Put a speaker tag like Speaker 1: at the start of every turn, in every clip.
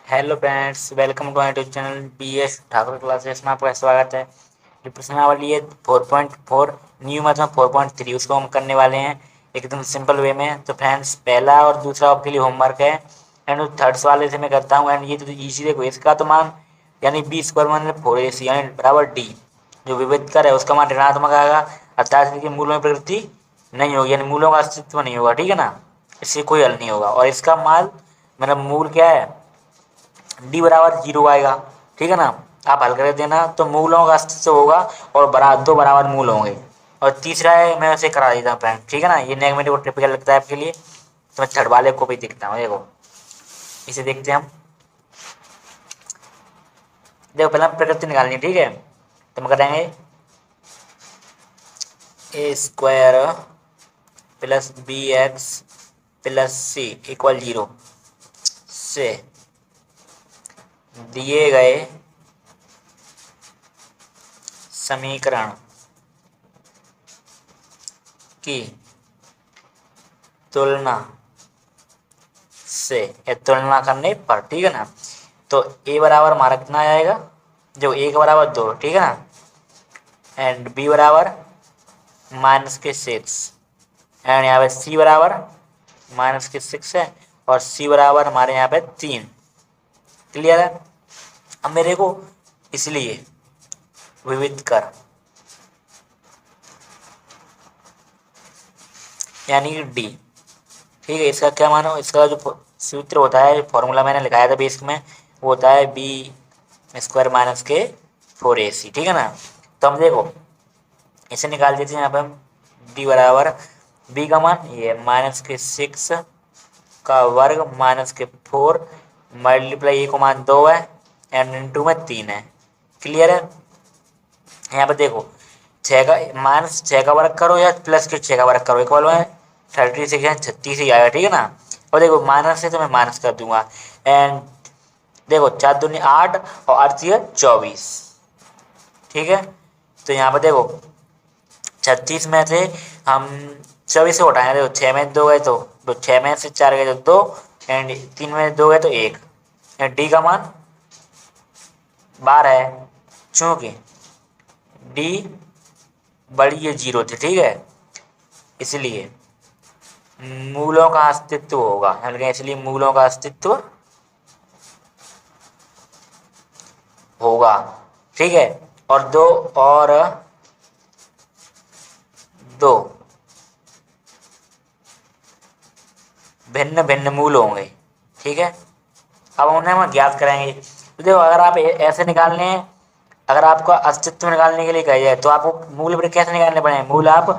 Speaker 1: Hello friends, welcome to my YouTube channel BS Thakur classes में आपका स्वागत है। जो प्रश्नावली है 4.4 न्यू मैथ में 4.3 उसको हम करने वाले हैं एकदम सिंपल वे में। तो फ्रेंड्स, पहला और दूसरा आपके लिए होमवर्क है एंड थर्ड वाले से मैं करता हूँ। एंड ये तो इजी देखो, इसका तो मान यानी B² - 4AC यानी बराबर D। जो विविध कर है उसका मान ऋणात्मक आएगा, अर्थात इसकी मूलों में प्रवृत्ति नहीं होगी, यानी मूलों का अस्तित्व नहीं होगा। ठीक है ना, इससे कोई हल नहीं होगा। और इसका मान मतलब मूल क्या है, D बराबर 0 आएगा। ठीक है ना, आप हल कर देना तो मूलों का अस्तित्व होगा और दो बराबर मूल होंगे। और तीसरा है, मैं उसे करा देता हूँ फ्रेंड। ठीक है ना, ये नेगेटिव और टिपिकल लगता है आपके लिए, तो मैं थर्ड वाले को भी देखता हूँ। देखो, इसे देखते हैं हम। देखो, पहले हम प्रकृति निकालनी है। ठीक है, तो हम करेंगे A² plus BX plus C equal 0 से दिए गए समीकरण की तुलना से या तुलना करने पर। ठीक है ना, तो A बराबर हमारा कितना आएगा, जो A के बराबर 2। ठीक है ना, एंड B बराबर -6 एंड यहाँ पे C बराबर -6 है और C बराबर हमारे यहाँ पे 3। क्लियर है। अब मेरे को इसलिए विविध कर यानी कि D। ठीक है, इसका क्या मानो, इसका जो सूत्र होता है, फॉर्मूला मैंने लिखाया था बेसिक में, वो होता है B² - 4AC। ठीक है ना, तो हम देखो इसे निकाल देते हैं। यहाँ पे हम D बराबर B का मान ये -6 का वर्ग -4 मल्टीप्लाई A को मान 2 है एंड इंटू में 3 है। क्लियर है। यहाँ पे देखो 6 का वर्ग करो या प्लस के 6 का वर्ग करो, इक्वल में 36 या 36 ही आएगा। ठीक है ना, और देखो माइनस है तो मैं माइनस कर दूंगा। एंड देखो 4 दूनी 8 और 8 है 24। ठीक है, तो यहाँ पे देखो 36 में से हम 24 से उठाएंगे। देखो 6 में 2 गए तो 6 में से 4 गए तो 2 एंड 3 में 2 गए तो 1। डी का मान 12 है, चूंकि डी बड़ी ये 0 थे। ठीक है, इसलिए मूलों का अस्तित्व होगा, इसलिए मूलों का अस्तित्व होगा। ठीक है, और दो भिन्न भिन्न मूल होंगे। ठीक है, अब उन्हें हम ज्ञात करेंगे। तो देखो, अगर आप ऐसे निकालने हैं, अगर आपको अस्तित्व निकालने के लिए कहा जाए तो आपको मूल पर कैसे निकालने पड़ेंगे। मूल आप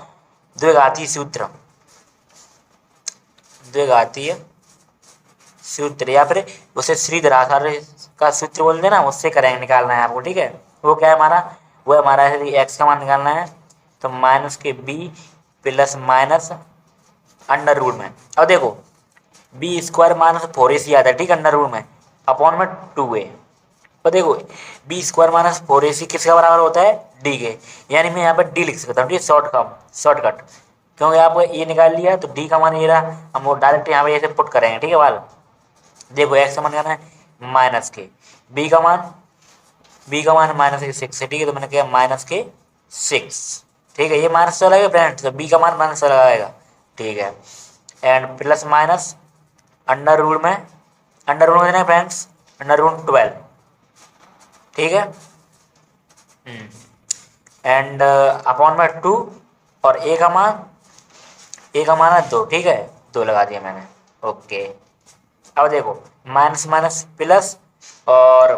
Speaker 1: द्विघातीय सूत्र या फिर उसे श्रीधरासर का सूत्र बोल देना, उससे करेंगे, निकालना है आपको। ठीक है, वो क्या है हमारा, वो हमारा है एक्स का मान निकालना है। तो -b plus minus under root में। अब देखो B² - 4AC आता है। ठीक है, अंडर रूट में अपॉन में 2a। तो देखो B² - 4AC किसका बराबर होता है, D के, यानी मैं यहाँ पर D लिख सकता हूँ। ठीक है, शॉर्टकट, क्योंकि आपको ये निकाल लिया तो D का मान ये रहा, हम वो डायरेक्ट यहाँ पे ऐसे पुट करेंगे। ठीक है, वाल देखो x का मान करना है माइनस के, b का मान -6 है। ठीक है, तो मैंने किया -6। ठीक है, ये माइनस चला गया फ्रेंड्स, तो b का मान माइनस चला आएगा। ठीक है, and plus minus under root में देना है फ्रेंड्स, अंडर रूट 12। ठीक है, एंड अपॉन में 2 और a का मान है 2। ठीक है, 2 लगा दिया मैंने। ओके, अब देखो माइनस माइनस प्लस और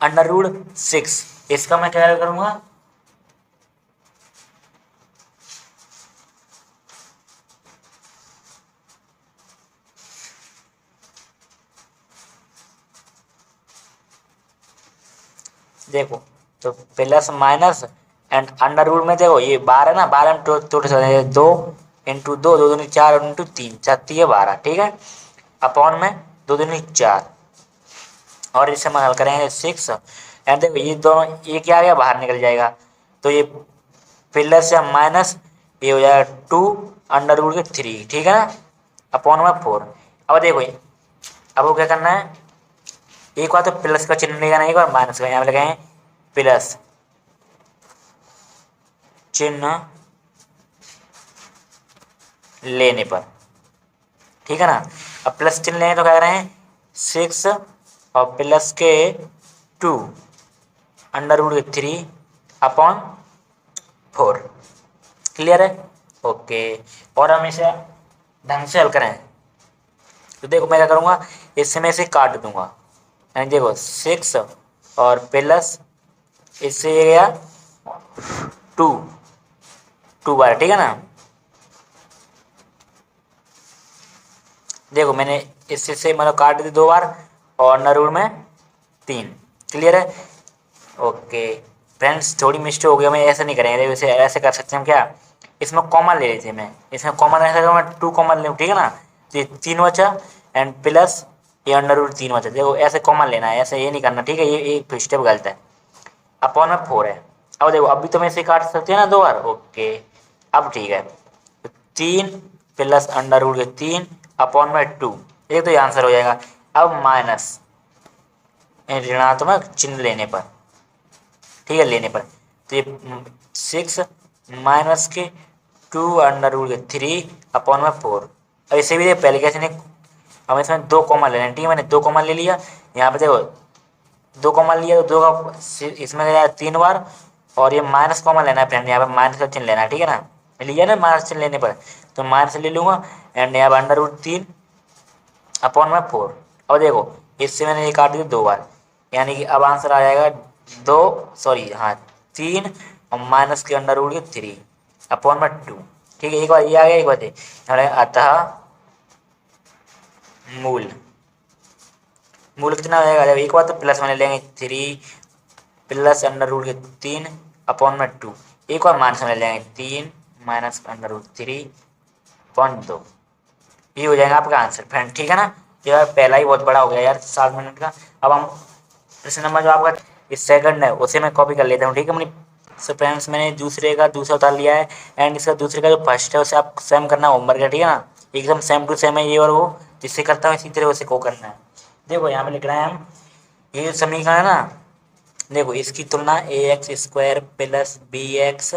Speaker 1: अंडर रूट 6, इसका मैं क्या करूंगा, देखो तो plus minus and under root में देखो ये 12 है ना, 12 में टोटल 2 इंटू 2, 2 दूनी 4 इंटू 3, 4 12। ठीक है, अपॉन में 2 दूनी 4 और इसे हम हल करेंगे 6। एंड देखो ये दोनों, ये क्या आ गया, बाहर निकल जाएगा, तो ये प्लस या माइनस ये हो जाएगा 2 अंडर रूट के 3। ठीक है ना, अपॉन में 4। अब देखो अब वो क्या करना है, एक बार तो प्लस का चिन्ह लेगा, नहीं एक बार माइनस का, यहाँ पे लगाए प्लस चिन्ह लेने पर, ठीक है ना। अब प्लस चिन्ह लेंगे तो क्या करें, 6 और प्लस के 2 अंडर रूट के 3 अपॉन 4। क्लियर है, ओके। और हम इसे ढंग से हल करें तो देखो मैं क्या करूँगा, इससे मैं इसे काट दूंगा, यानी देखो 6 और प्लस इससे ये गया 2 2 बार, ठीक है ना। देखो मैंने इससे से मतलब काट दी 2 बार और अंडर रूट में 3। क्लियर है, ओके। फ्रेंड्स थोड़ी मिस्टेक हो गई, मैं ऐसे नहीं करेंगे, वैसे ऐसे कर सकते हैं क्या, इसमें कॉमन ले लेते हैं, मैं इसमें कॉमन ऐसा करूँ, मैं 2 कॉमन लूँ, ठीक है ना। तो ये 3 बचा एंड प्लस ये अंडर रूट 3 बचा, देखो ऐसे कॉमन लेना है, ऐसे ये नहीं करना, ठीक है। ये एक स्टेप गलत है। अपॉन में 4 है। अब देखो अभी तो मैं इसे काट सकते हैं ना 2 बार, ओके। अब ठीक है, तो 3 प्लस अंडर रूट के 3 अपॉन में 2, ये तो ये आंसर हो जाएगा। अब माइनस ऋणात्मक चिन्ह लेने पर, ठीक है, लेने पर, तो ये 6 माइनस के 2 अंडर रूट के 3 अपॉन में 4। अब इसे भी देख पहले कैसे नहीं, अब इसमें 2 कॉमन लेना है, ठीक है। मैंने 2 कॉमन ले लिया, यहाँ पे देखो 2 कॉमन लिया तो 2 का इसमें गया 3 बार, और ये माइनस कॉमन लेना है फ्रेंड, यहाँ पर माइनस का चिन्ह लेना है, ठीक है ना। लिया ना माइनस चिन्ह लेने पर, तो माइनस ले लूँगा एंड यहाँ पर अंडर रूट 3 अपॉन में 4। अब देखो इससे मैंने ये काट दिया 2 बार, यानी कि अब आंसर आ जाएगा 2, सॉरी हाँ 3 और माइनस के अंडर रूट के 3 अपॉन में 2, ठीक है। एक बार ये आ गया, एक बार ये अतः मूल मूल कितना हो जाएगा, जब एक बार तो प्लस में ले लेंगे 3 प्लस अंडर रूट के 3 अपॉन में 2, एक बार माइनस में ले लेंगे 3 माइनस अंडर रूट 3 अपॉन 2। ये हो जाएगा आपका आंसर फ्रेंड, ठीक है ना। यार पहला ही बहुत बड़ा हो गया यार 7 मिनट का। अब हम प्रश्न नंबर जो आपका इस सेकंड है उसे मैं कॉपी कर लेता हूँ, ठीक है। मैंने सो फ्रेंड्स मैंने दूसरे का दूसरा उतार लिया है एंड इसका दूसरे का जो फर्स्ट है उसे आप सेम करना होमवर्क है, ठीक है ना। एकदम सेम टू सेम है ये और वो, जिससे करता हूँ इसी तरह उसे को करना है। देखो यहाँ पे लिख रहे हैं हम, ये जो समीकरण है ना, देखो इसकी तुलना ax² प्लस bx,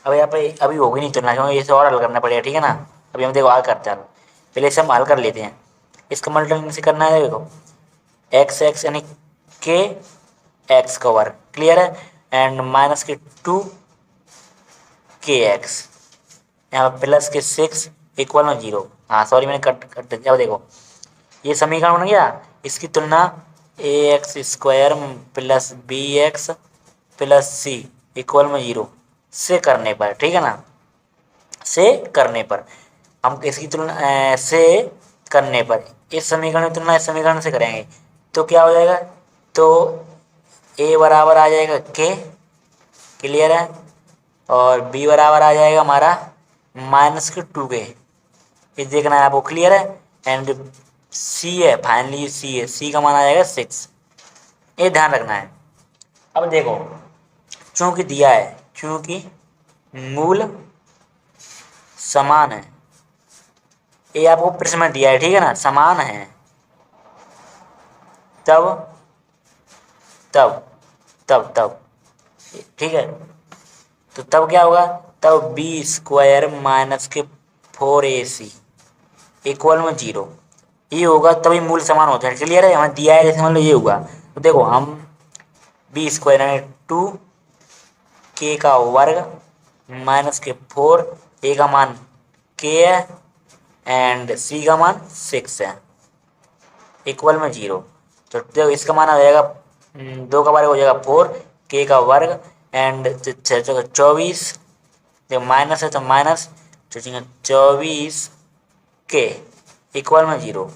Speaker 1: अब यहाँ पे अभी होगी नहीं तुलना, क्योंकि इसे और हल करना पड़ेगा, ठीक है ना। अभी हम देखो हल करते हैं, पहले इसे हम हल कर लेते हैं। इसका मल्टीप्लिकेशन से करना है, देखो x यानी के एक्स का वर्ग, क्लियर है, एंड माइनस के 2 के एक्स, यहाँ पर प्लस के 6 इक्वल में 0। हाँ सॉरी मैंने कट दिया, देखो ये समीकरण बन गया। इसकी तुलना ax² plus bx plus c equal में 0 से करने पर, ठीक है ना, से करने पर हम इसकी तुलना से करने पर इस समीकरण की तुलना इस समीकरण से करेंगे तो क्या हो जाएगा, तो a बराबर आ जाएगा k, क्लियर है, और b बराबर आ जाएगा हमारा माइनस के 2 के, ये देखना है आपको, क्लियर है। एंड c है, फाइनली c है, c का मान आ जाएगा 6, ये ध्यान रखना है। अब देखो चूंकि दिया है, चूंकि मूल समान है, ये आपको प्रश्न में दिया है, ठीक है ना, समान है, तब तब तब तब ठीक है, तो तब क्या होगा, तब b² माइनस के 4ac इक्वल में 0, ये होगा, तभी मूल समान होता है, क्लियर है। हमें दिया है जैसे मान लो ये हुआ, तो देखो हम b² यानी 2 k का वर्ग माइनस के 4, a का मान k है एंड c का मान 6 है इक्वल में 0, तो देखो इसका मान आ जाएगा 2 का वर्ग हो जाएगा 4, k का वर्ग एंड 24, जब माइनस है तो माइनस 24 k इक्वल में 0,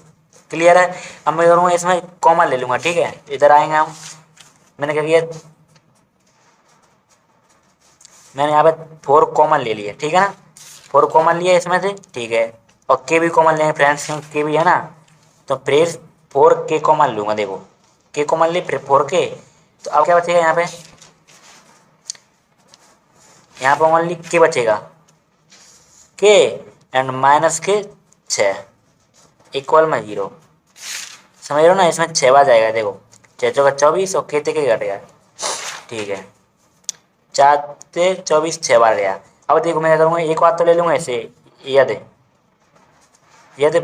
Speaker 1: क्लियर है। अब मैं करूँगा इसमें कॉमन ले लूँगा, ठीक है, इधर आएंगे हम, मैंने क्या किया, मैंने यहाँ पे 4 कॉमन ले लिया, ठीक है ना, 4 कॉमन लिया इसमें से, ठीक है, और के भी कॉमन लेंगे फ्रेंड्स, क्योंकि के भी है ना, तो फिर 4 के कॉमन लूँगा, देखो के कॉमन ले फिर 4 के, तो अब क्या बचेगा यहाँ पे ओनली के बचेगा, के एंड माइनस के 6 इक्वल में 0, समझ रहे हो ना, इसमें 6 बार जाएगा। देखो 6 चौका 24 और के के घट गया, ठीक है, 4 से 24 6 बार गया। अब देखो मैं क्या करूँगा, एक बात तो ले लूँगा ऐसे, यदि यदि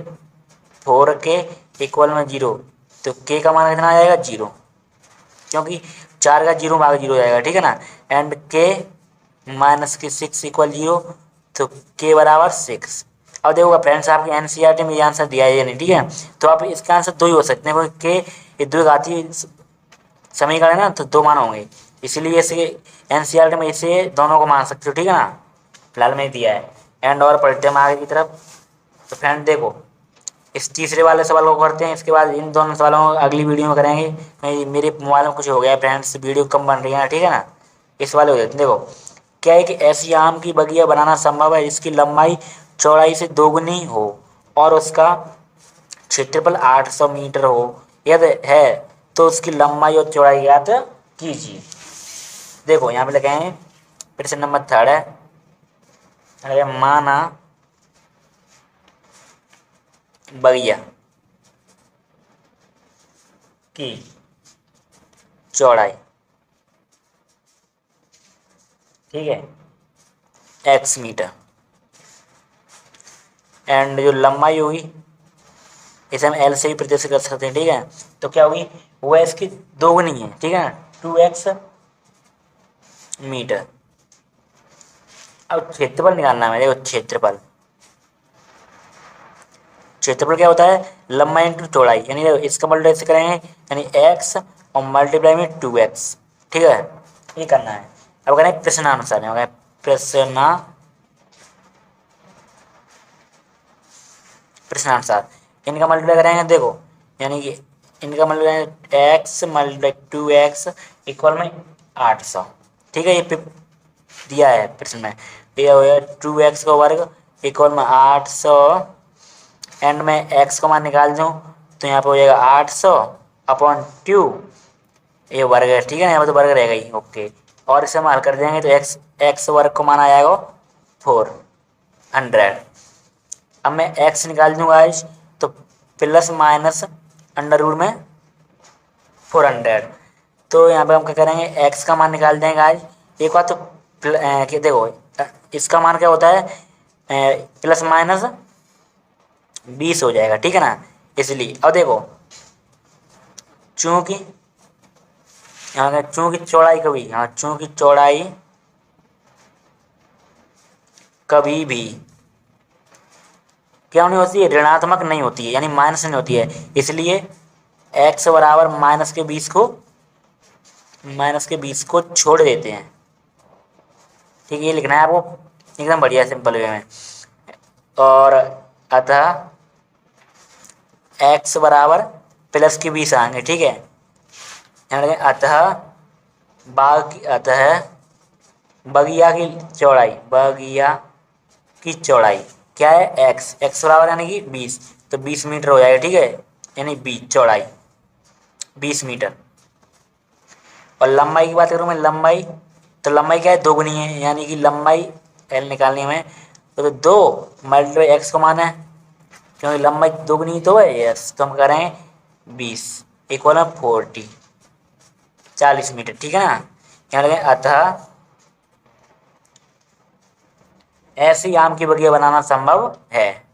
Speaker 1: 4 के इक्वल में 0, तो के का मान कितना आ जाएगा 0, क्योंकि 4 का 0 भाग 0 जाएगा, ठीक है ना। एंड के माइनस के 6 इक्वल 0, तो के बराबर 6। अब देखो फ्रेंड्स, आपके एनसीईआरटी में ये आंसर दिया है या नहीं, ठीक है, तो आप इसका आंसर 2 ही हो सकते हैं, क्योंकि के ये 2 घातीय समीकरण है ना, तो 2 मान होंगे, इसीलिए इसे एनसीईआरटी में इसे दोनों को मान सकते हो, ठीक है ना। फिलहाल में दिया है। एंड और पढ़ते हैं आगे की तरफ। तो फ्रेंड देखो, इस तीसरे वाले सवाल को करते हैं, इसके बाद इन दोनों सवालों को अगली वीडियो में करेंगे। मेरे मोबाइल में कुछ हो गया है फ्रेंड्स, वीडियो कम बन रही है ना, ठीक है ना। इस वाले हो जाते हैं। देखो क्या है कि ऐसी आम की बगिया बनाना संभव है जिसकी लंबाई चौड़ाई से दोगुनी हो और उसका क्षेत्रफल 800 मीटर हो, यदि है तो उसकी लंबाई और चौड़ाई ज्ञात कीजिए। देखो यहाँ पे लगे हैं, प्रश्न नंबर 3 है, अरे माना बगिया की चौड़ाई, ठीक है, x मीटर, एंड जो लंबाई होगी इसे हम l से भी प्रदर्शित कर सकते हैं, ठीक है। तो क्या होगी, वह इसकी दोगुनी है, ठीक है, 2x मीटर। अब क्षेत्रफल निकालना है, देखो क्षेत्रफल क्या होता है, लंबाई इंटू चौड़ाई, यानी इसका मल्टीप्लाई से करेंगे, यानी x और मल्टीप्लाई में 2x, ठीक है, ये करना है। अब करें प्रश्नानुसार, प्रश्नानुसार इनका मल्टीप्लाई करेंगे, देखो यानी कि इनका multiply x multiply 2x equal में 800, ठीक है, ये दिया है प्रश्न में। ये हो गया 2x का वर्ग इक्वल में 800, एंड में x का मान निकाल दूँ तो यहाँ पे हो जाएगा 800 अपॉन 2, ये वर्ग है, ठीक है ना, यहाँ पे तो वर्ग रहेगा ही, ओके। और इसे हम हल कर देंगे तो x वर्ग को मान आ जाएगा 400। अब मैं x निकाल दूंगा आज, तो प्लस माइनस अंडर रूट में 400, तो यहाँ पे हम क्या करेंगे, x का मान निकाल देंगे आज। एक बात तो कि देखो इसका मान क्या होता है, प्लस माइनस 20 हो जाएगा, ठीक है ना, इसलिए। अब देखो चूंकि यहाँ चूंकि चौड़ाई कभी, हाँ चूंकि चौड़ाई कभी भी क्या नहीं होती है, ऋणात्मक नहीं होती है, यानी माइनस नहीं होती है, इसलिए x बराबर माइनस के 20 को छोड़ देते हैं, ठीक है, ये लिखना है आपको एकदम बढ़िया सिंपल वे में। और अतः x बराबर प्लस के 20 आएंगे, ठीक है, अतः बगिया की चौड़ाई क्या है, x बराबर यानी कि 20, तो 20 मीटर हो जाएगा, ठीक है, यानी 20 चौड़ाई 20 मीटर। और लंबाई की बात करूँ मैं, लंबाई तो लंबाई क्या है, दोगुनी है, यानी कि लंबाई l निकालनी है हमें, तो 2 मल्टीप्लाई x को मान है, क्योंकि लंबाई दोगुनी तो है, यस, तो हम करें 20 इक्वल 40 मीटर, ठीक है ना। यहाँ लगे अतः ऐसी आम की बगिया बनाना संभव है,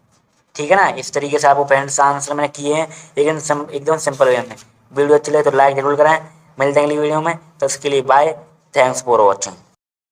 Speaker 1: ठीक है ना। इस तरीके से आपको फ्रेंड्स आंसर मैंने किए हैं, लेकिन एकदम सिंपल वे में। वीडियो अच्छी लगे तो लाइक जरूर करें, मिलते हैं अगली वीडियो में, तो उसके लिए बाय, थैंक्स फॉर वॉचिंग।